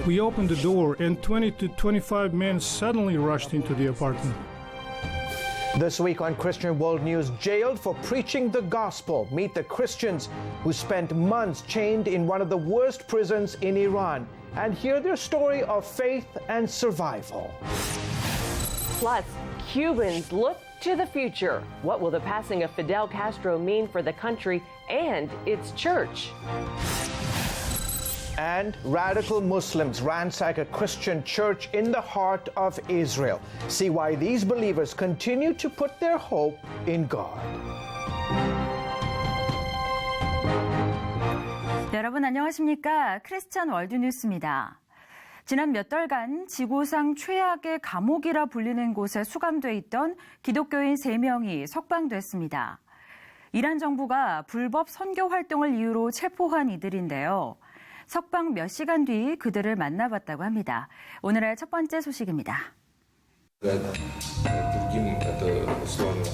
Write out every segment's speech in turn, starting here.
We opened the door and 20 to 25 men suddenly rushed into the apartment. This week on Christian World News, jailed for preaching the gospel. Meet the Christians who spent months chained in one of the worst prisons in Iran and hear their story of faith and survival. Plus, Cubans look to the future. What will the passing of Fidel Castro mean for the country and its church? And radical Muslims ransack a Christian church in the heart of Israel. See why these believers continue to put their hope in God. 여러분 안녕하십니까? 크리스천 월드뉴스입니다. 지난 몇 달간 지구상 최악의 감옥이라 불리는 곳에 수감돼 있던 기독교인 3명이 석방됐습니다. 이란 정부가 불법 선교 활동을 이유로 체포한 이들인데요. 석방 몇 시간 뒤 그들을 만나봤다고 합니다. 오늘의 첫 번째 소식입니다.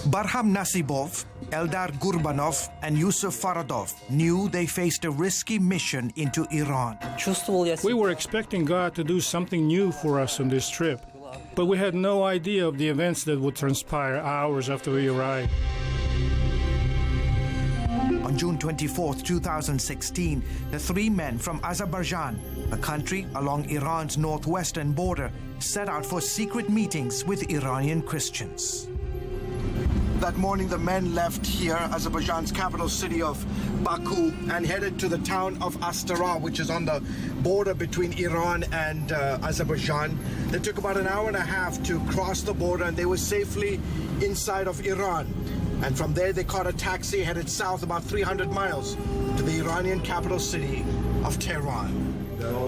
Barham Nasibov, Eldar Gurbanov, and Yusuf Faradov knew they faced a risky mission into Iran. We were expecting God to do something new for us on this trip, but we had no idea of the events that would transpire hours after we arrived. On June 24, 2016, the 3 men from Azerbaijan, a country along Iran's northwestern border, set out for secret meetings with Iranian Christians. That morning, the men left here, Azerbaijan's capital city of Baku, and headed to the town of Astara, which is on the border between Iran and Azerbaijan. They took about an hour and a half to cross the border, and they were safely inside of Iran. And from there, they caught a taxi headed south about 300 miles to the Iranian capital city of Tehran.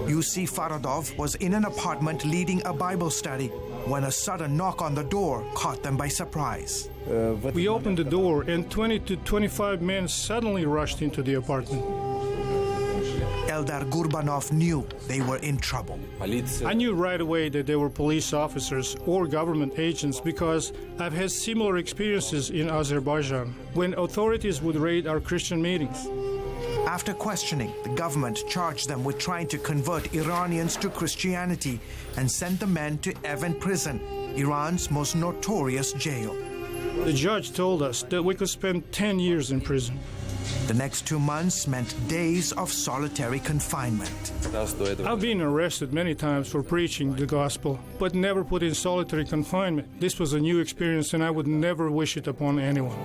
Yusuf Faradov was in an apartment leading a Bible study when a sudden knock on the door caught them by surprise. We opened the door and 20 to 25 men suddenly rushed into the apartment. Eldar Gurbanov knew they were in trouble. I knew right away that they were police officers or government agents because I've had similar experiences in Azerbaijan when authorities would raid our Christian meetings. After questioning, the government charged them with trying to convert Iranians to Christianity and sent the men to Evin prison, Iran's most notorious jail. The judge told us that we could spend 10 years in prison. The next 2 months meant days of solitary confinement. I've been arrested many times for preaching the gospel, but never put in solitary confinement. This was a new experience and I would never wish it upon anyone.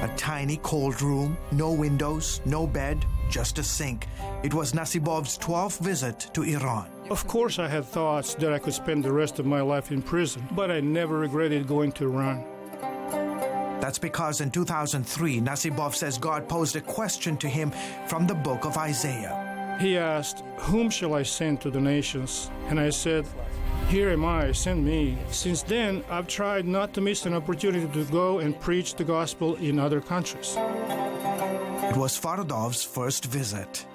A tiny cold room, no windows, no bed, just a sink. It was Nasibov's 12th visit to Iran. Of course I had thoughts that I could spend the rest of my life in prison, but I never regretted going to Iran. That's because in 2003, Nasibov says God posed a question to him from the book of Isaiah. He asked, "Whom shall I send to the nations?" And I said, "Here am I, send me." Since then, I've tried not to miss an opportunity to go and preach the gospel in other countries. It was Faradov's first visit.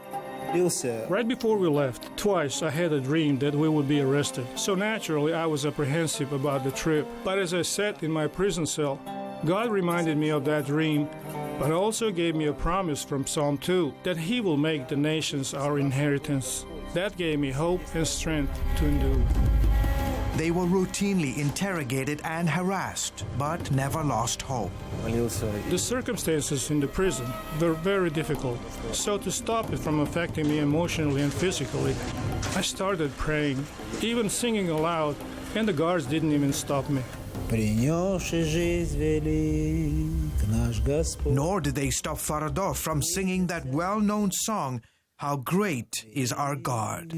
Right before we left, twice I had a dream that we would be arrested. So naturally, I was apprehensive about the trip. But as I sat in my prison cell, God reminded me of that dream, but also gave me a promise from Psalm 2 that He will make the nations our inheritance. That gave me hope and strength to endure. They were routinely interrogated and harassed, but never lost hope. The circumstances in the prison were very difficult, so to stop it from affecting me emotionally and physically, I started praying, even singing aloud, and the guards didn't even stop me. Nor did they stop Faradov from singing that well-known song, "How Great is Our God."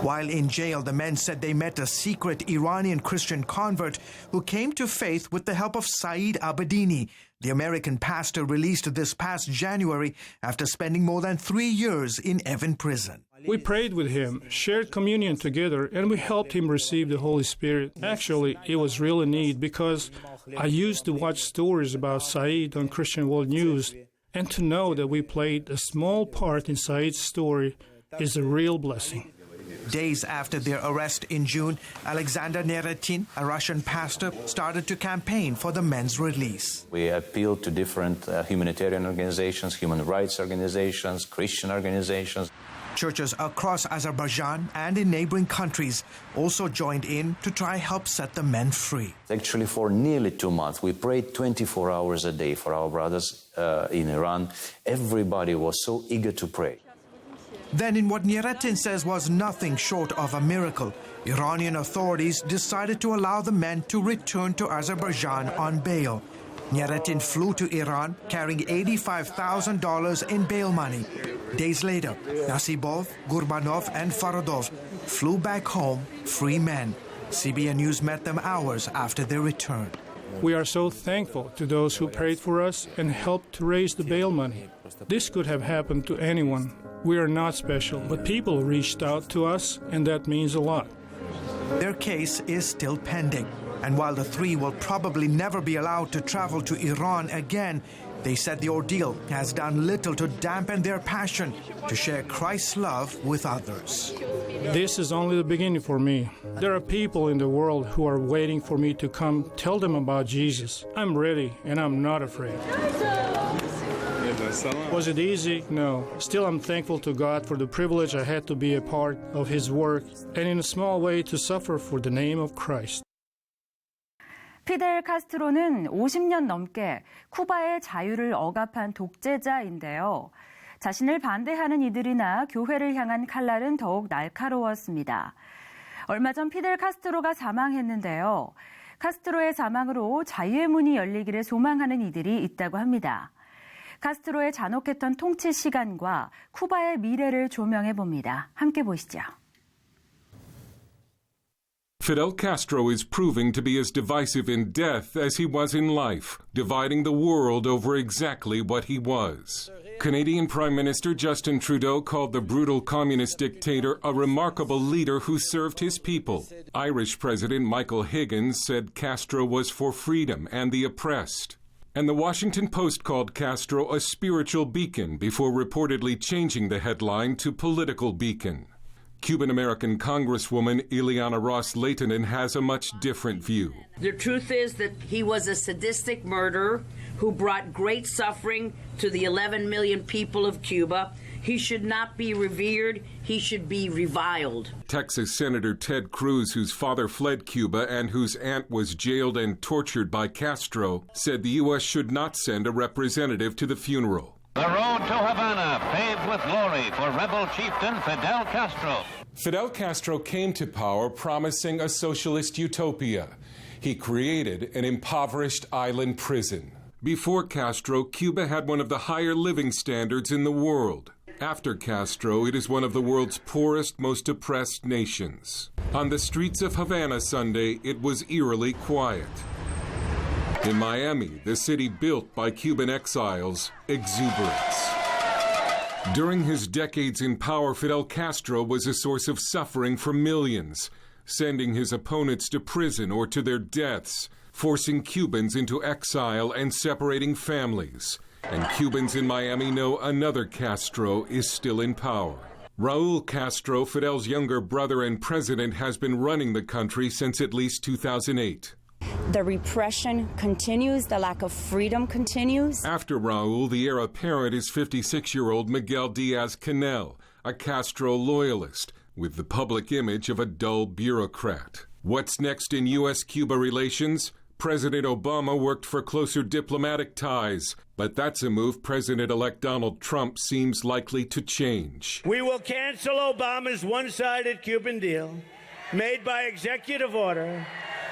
While in jail, the men said they met a secret Iranian Christian convert who came to faith with the help of Saeed Abedini, the American pastor released this past January after spending more than 3 years in Evin prison. We prayed with him, shared communion together, and we helped him receive the Holy Spirit. Actually, it was really neat because I used to watch stories about Saeed on Christian World News, and to know that we played a small part in Saeed's story is a real blessing. Days after their arrest in June, Alexander Neretin, a Russian pastor, started to campaign for the men's release. We appealed to different humanitarian organizations, human rights organizations, Christian organizations. Churches across Azerbaijan and in neighboring countries also joined in to try help set the men free. Actually, for nearly 2 months, we prayed 24 hours a day for our brothers in Iran. Everybody was so eager to pray. Then, in what Neretin says was nothing short of a miracle, Iranian authorities decided to allow the men to return to Azerbaijan on bail. Neretin flew to Iran carrying $85,000 in bail money. Days later, Nasibov, Gurbanov, and Faradov flew back home free men. CBN News met them hours after their return. We are so thankful to those who prayed for us and helped to raise the bail money. This could have happened to anyone. We are not special, but people reached out to us, and that means a lot. Their case is still pending. And while the three will probably never be allowed to travel to Iran again, they said the ordeal has done little to dampen their passion to share Christ's love with others. This is only the beginning for me. There are people in the world who are waiting for me to come tell them about Jesus. I'm ready and I'm not afraid. Was it easy? No. Still, I'm thankful to God for the privilege I had to be a part of His work and in a small way to suffer for the name of Christ. 피델 카스트로는 50년 넘게 쿠바의 자유를 억압한 독재자인데요. 자신을 반대하는 이들이나 교회를 향한 칼날은 더욱 날카로웠습니다. 얼마 전 피델 카스트로가 사망했는데요. 카스트로의 사망으로 자유의 문이 열리기를 소망하는 이들이 있다고 합니다. 카스트로의 잔혹했던 통치 시간과 쿠바의 미래를 조명해 봅니다. 함께 보시죠. Fidel Castro is proving to be as divisive in death as he was in life, dividing the world over exactly what he was. Canadian Prime Minister Justin Trudeau called the brutal communist dictator a remarkable leader who served his people. Irish President Michael Higgins said Castro was for freedom and the oppressed. And the Washington Post called Castro a spiritual beacon before reportedly changing the headline to political beacon. Cuban-American Congresswoman Ileana Ross-Lehtinen has a much different view. The truth is that he was a sadistic murderer who brought great suffering to the 11 million people of Cuba. He should not be revered. He should be reviled. Texas Senator Ted Cruz, whose father fled Cuba and whose aunt was jailed and tortured by Castro, said the U.S. should not send a representative to the funeral. The road to Havana paved with glory for rebel chieftain Fidel Castro. Fidel Castro came to power promising a socialist utopia. He created an impoverished island prison. Before Castro, Cuba had one of the higher living standards in the world. After Castro, it is one of the world's poorest, most oppressed nations. On the streets of Havana Sunday, it was eerily quiet. In Miami, the city built by Cuban exiles, exuberance. During his decades in power, Fidel Castro was a source of suffering for millions, sending his opponents to prison or to their deaths, forcing Cubans into exile and separating families. And Cubans in Miami know another Castro is still in power. Raul Castro, Fidel's younger brother and president, has been running the country since at least 2008. The repression continues, the lack of freedom continues. After Raul, the heir apparent is 56-year-old Miguel Diaz-Canel, a Castro loyalist, with the public image of a dull bureaucrat. What's next in U.S.-Cuba relations? President Obama worked for closer diplomatic ties, but that's a move President-elect Donald Trump seems likely to change. We will cancel Obama's one-sided Cuban deal made by executive order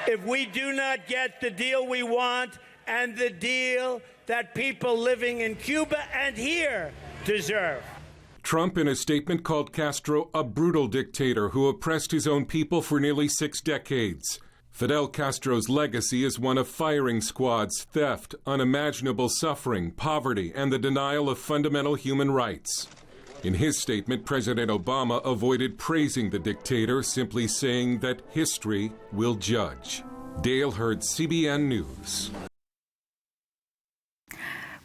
if we do not get the deal we want and the deal that people living in Cuba and here deserve. Trump, in a statement, called Castro a brutal dictator who oppressed his own people for nearly 6 decades. Fidel Castro's legacy is one of firing squads, theft, unimaginable suffering, poverty, and the denial of fundamental human rights. In his statement, President Obama avoided praising the dictator, simply saying that history will judge. Dale Hurd, CBN News.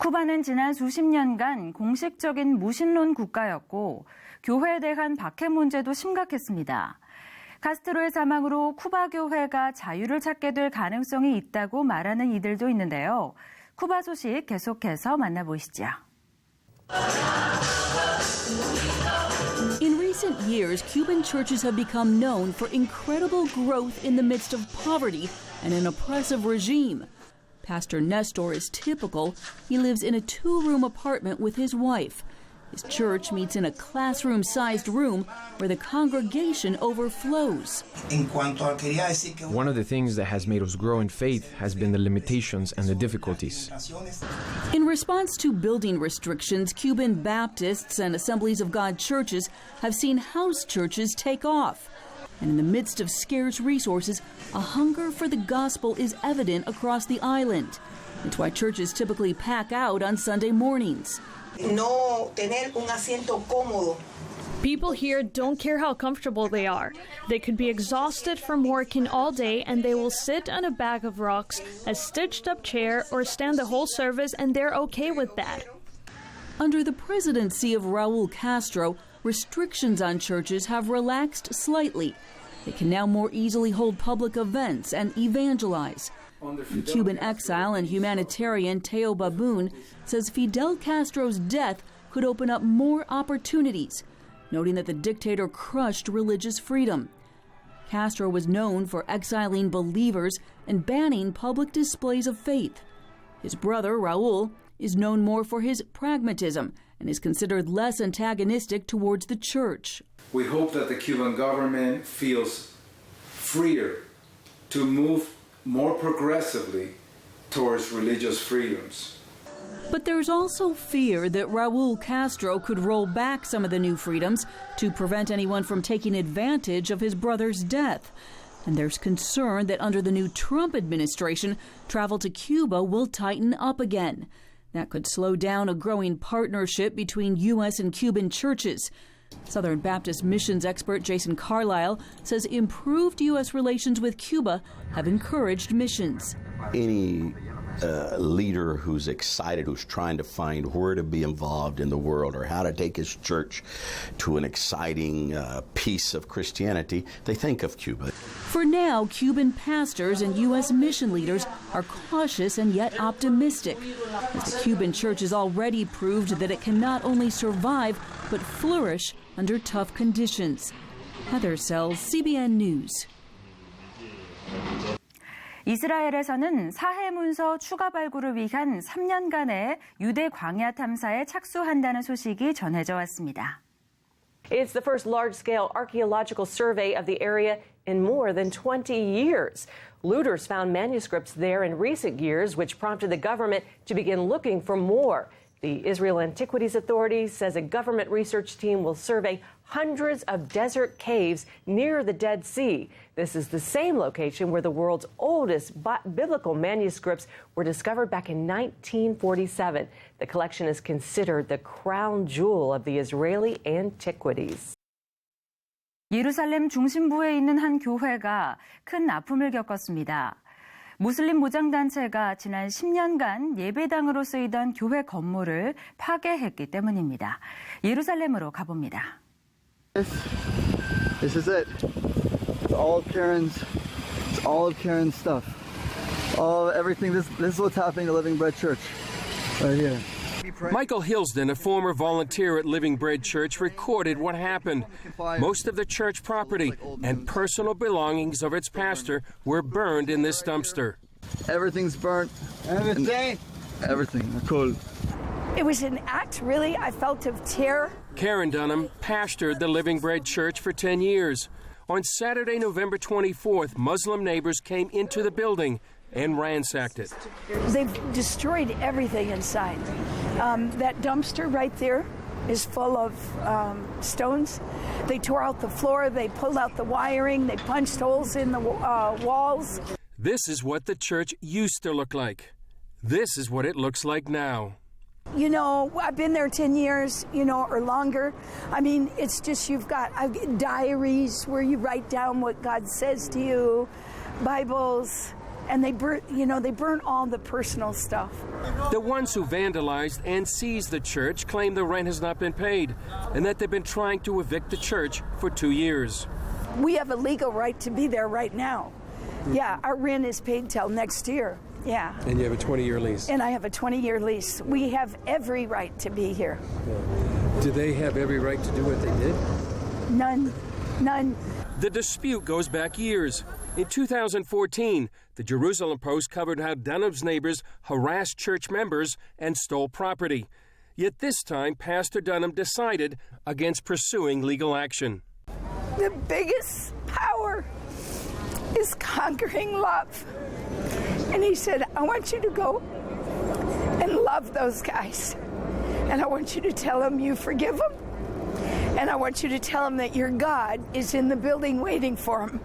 쿠바는 지난 수십 년간 공식적인 무신론 국가였고 교회에 대한 박해 문제도 심각했습니다. 카스트로의 사망으로 쿠바 교회가 자유를 찾게 될 가능성이 있다고 말하는 이들도 있는데요. 쿠바 소식 계속해서 만나보시죠. In recent years, Cuban churches have become known for incredible growth in the midst of poverty and an oppressive regime. Pastor Nestor is typical. He lives in a 2-room apartment with his wife. His church meets in a classroom-sized room where the congregation overflows. One of the things that has made us grow in faith has been the limitations and the difficulties. In response to building restrictions, Cuban Baptists and Assemblies of God churches have seen house churches take off. And in the midst of scarce resources, a hunger for the gospel is evident across the island. It's why churches typically pack out on Sunday mornings. People here don't care how comfortable they are. They could be exhausted from working all day and they will sit on a bag of rocks, a stitched up chair, or stand the whole service, and they're okay with that. Under the presidency of Raul Castro, restrictions on churches have relaxed slightly. They can now more easily hold public events and evangelize. Cuban exile and humanitarian Teo Baboon says Fidel Castro's death could open up more opportunities, noting that the dictator crushed religious freedom. Castro was known for exiling believers and banning public displays of faith. His brother, Raul, is known more for his pragmatism and is considered less antagonistic towards the church. We hope that the Cuban government feels freer to move more progressively towards religious freedoms. But there's also fear that Raul Castro could roll back some of the new freedoms to prevent anyone from taking advantage of his brother's death. And there's concern that under the new Trump administration, travel to Cuba will tighten up again. That could slow down a growing partnership between U.S. and Cuban churches. Southern Baptist missions expert Jason Carlisle says improved U.S. relations with Cuba have encouraged missions. Any leader who's excited, who's trying to find where to be involved in the world or how to take his church to an exciting piece of Christianity, they think of Cuba. For now, Cuban pastors and U.S. mission leaders are cautious and yet optimistic, as the Cuban church has already proved that it can not only survive but flourish under tough conditions. Heather Sells, CBN News. 이스라엘에서는 사해문서 추가 발굴을 위한 3년간의 유대 광야 탐사에 착수한다는 소식이 전해져 왔습니다. It's the first large-scale archaeological survey of the area in more than 20 years. Looters found manuscripts there in recent years, which prompted the government to begin looking for more. The Israel Antiquities Authority says a government research team will survey hundreds of desert caves near the Dead Sea. This is the same location where the world's oldest biblical manuscripts were discovered back in 1947. The collection is considered the crown jewel of the Israeli antiquities. 예루살렘 중심부에 있는 한 교회가 큰 아픔을 겪었습니다. 무슬림 무장단체가 지난 10년간 예배당으로 쓰이던 교회 건물을 파괴했기 때문입니다. 예루살렘으로 가봅니다. This is it. It's all of Karen's stuff. Everything. This is what's happening to Living Bread Church right here. Michael Hilsden, a former volunteer at Living Bread Church, recorded what happened. Most of the church property and personal belongings of its pastor were burned in this dumpster. Everything's burnt. Everything. Cool. It was an act, really, I felt, of terror. Karen Dunham pastored the Living Bread Church for 10 years. On Saturday, November 24th, Muslim neighbors came into the building and ransacked it. They've destroyed everything inside. That dumpster right there is full of stones. They tore out the floor, they pulled out the wiring, they punched holes in the walls. This is what the church used to look like. This is what it looks like now. You know, I've been there 10 years, or longer. I mean, it's just I've got diaries where you write down what God says to you, Bibles, and they burn all the personal stuff. The ones who vandalized and seized the church claim the rent has not been paid and that they've been trying to evict the church for 2 years. We have a legal right to be there right now. Yeah, our rent is paid till next year. Yeah. And you have a 20-year lease. And I have a 20-year lease. We have every right to be here. Do they have every right to do what they did? None. The dispute goes back years. In 2014, the Jerusalem Post covered how Dunham's neighbors harassed church members and stole property. Yet this time, Pastor Dunham decided against pursuing legal action. The biggest power is conquering love. And he said, I want you to go and love those guys. And I want you to tell them you forgive them. And I want you to tell them that your God is in the building waiting for them.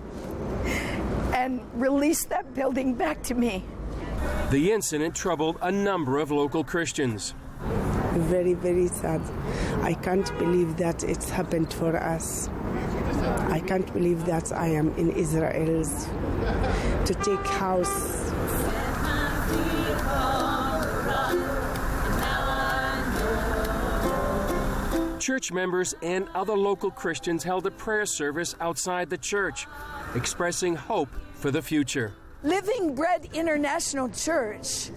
And release that building back to me. The incident troubled a number of local Christians. Very, very sad. I can't believe that it's happened for us. I can't believe that I am in Israel to take house. Church members and other local Christians held a prayer service outside the church, expressing hope for the future. Living Bread International Church,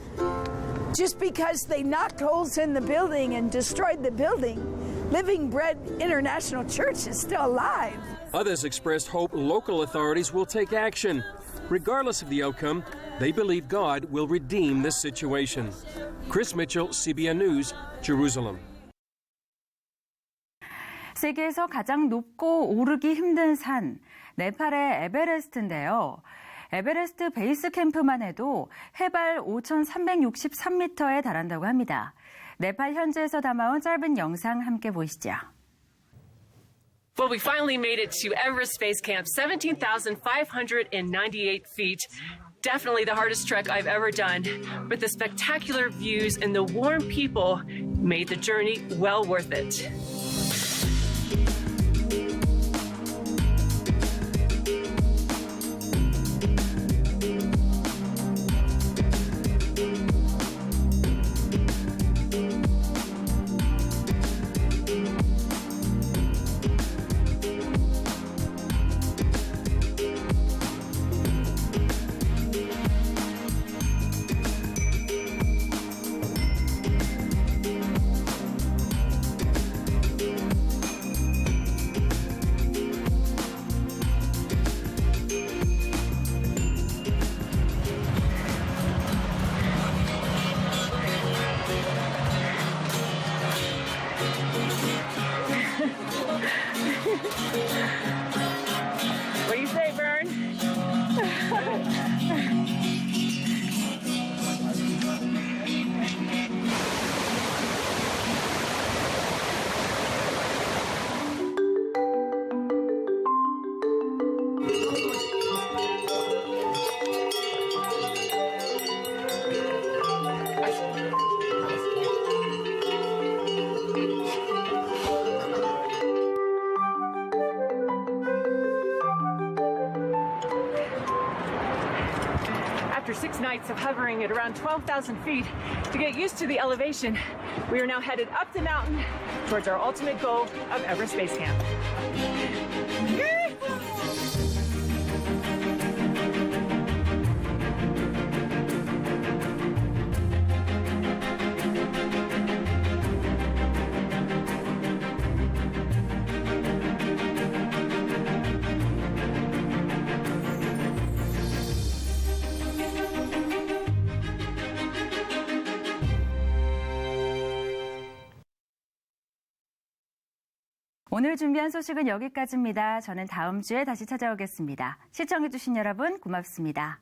just because they knocked holes in the building and destroyed the building, Living Bread International Church is still alive. Others expressed hope local authorities will take action. Regardless of the outcome, they believe God will redeem this situation. Chris Mitchell, CBN News, Jerusalem. 세계에서 가장 높고 오르기 힘든 산, 네팔의 에베레스트인데요. 에베레스트 베이스 캠프만 해도 해발 5,363m에 달한다고 합니다. 네팔 현지에서 담아온 짧은 영상 함께 보시죠. Well, we finally made it to Everest Base Camp, 17,598 feet. Definitely the hardest trek I've ever done, but the spectacular views and the warm people made the journey well worth it. What do you say, Vern? After 6 nights of hovering at around 12,000 feet to get used to the elevation, we are now headed up the mountain towards our ultimate goal of Everest Base Camp. 오늘 준비한 소식은 여기까지입니다. 저는 다음 주에 다시 찾아오겠습니다. 시청해주신 여러분 고맙습니다.